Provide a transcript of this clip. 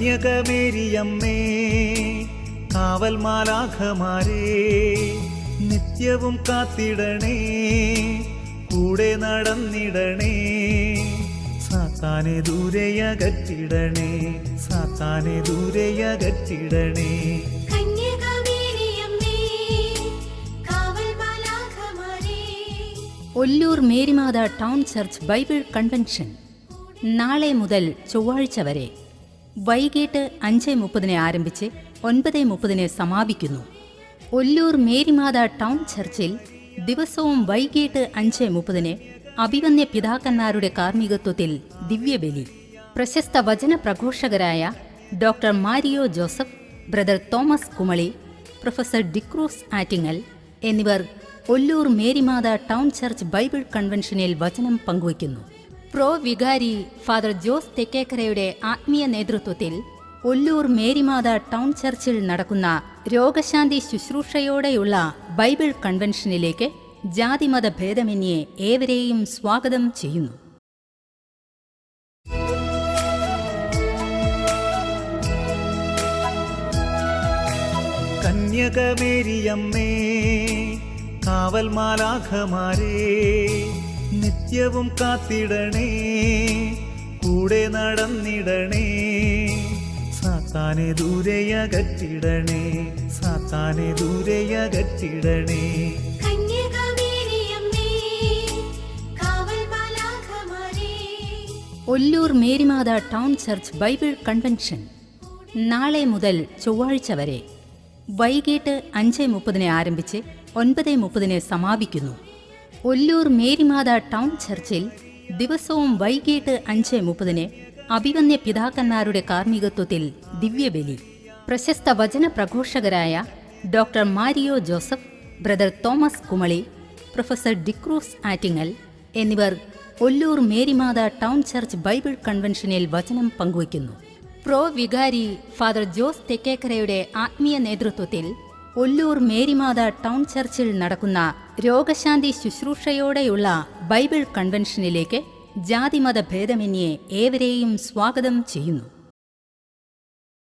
കന്യകമേരിയമ്മേ, കാവൽ മാലാഖമാരേ, നിത്യവും കാത്തിടണേ, കൂടെ നടന്നിടണേ, സാത്താനെ ദൂരെയകറ്റിടണേ, സാത്താനെ ദൂരെയകറ്റിടണേ. Ollur Marymatha town church bible convention നാളെ മുതൽ ചൊവ്വാഴ്ച വരെ വൈകിട്ട് 5:30 ആരംഭിച്ച് 9:30 സമാപിക്കുന്നു. ഒല്ലൂർ മേരിമാത ടൗൺ ചർച്ചിൽ ദിവസവും വൈകിട്ട് 5:30 അഭിവന്യ പിതാക്കന്മാരുടെ കാർമ്മികത്വത്തിൽ ദിവ്യബലി. പ്രശസ്ത വചന പ്രഘോഷകരായ doctor Mario Joseph, brother Thomas Kumily, professor D'Cruz Attingal എന്നിവർ Ollur Marymatha town church bible കൺവെൻഷനിൽ വചനം പങ്കുവയ്ക്കുന്നു. പ്രോ വികാരി ഫാദർ ജോസ് തെക്കേക്കരയുടെ ആത്മീയ നേതൃത്വത്തിൽ ഒല്ലൂർ മേരിമാത ടൗൺ ചർച്ചിൽ നടക്കുന്ന രോഗശാന്തി ശുശ്രൂഷയോടെയുള്ള ബൈബിൾ കൺവെൻഷനിലേക്ക് ജാതിമത ഭേദമന്യേ ഏവരെയും സ്വാഗതം ചെയ്യുന്നു. കന്യകമേരിയമ്മേ, കാവൽ മാലാഖമാരേ, നിത്യവും കാത്തിടണേ, കൂടെ നടന്നിടണേ, സാത്താനെ ദൂരെയകറ്റിടണേ, സാത്താനെ ദൂരെയകറ്റിടണേ. Ollur Marymatha town church bible convention നാളെ മുതൽ ചൊവ്വാഴ്ച വരെ വൈകിട്ട് 5:30 ആരംഭിച്ച് 9:30 സമാപിക്കുന്നു. ഒല്ലൂർ മേരിമാത ടൗൺ ചർച്ചിൽ ദിവസവും വൈകിട്ട് 5:30 അഭിവന്യ പിതാക്കന്മാരുടെ കാർമ്മികത്വത്തിൽ ദിവ്യബലി. പ്രശസ്ത വചന പ്രഘോഷകരായ doctor Mario Joseph, brother Thomas Kumily, professor D'Cruz Attingal എന്നിവർ Ollur Marymatha town church bible കൺവെൻഷനിൽ വചനം പങ്കുവയ്ക്കുന്നു. പ്രോ വികാരി ഫാദർ ജോസ് തെക്കേക്കരയുടെ ആത്മീയ നേതൃത്വത്തിൽ ഒല്ലൂർ മേരിമാത ടൗൺ ചർച്ചിൽ നടക്കുന്ന രോഗശാന്തി ശുശ്രൂഷയോടെയുള്ള ബൈബിൾ കൺവെൻഷനിലേക്ക് ജാതിമത ഭേദമന്യേ ഏവരെയും സ്വാഗതം ചെയ്യുന്നു.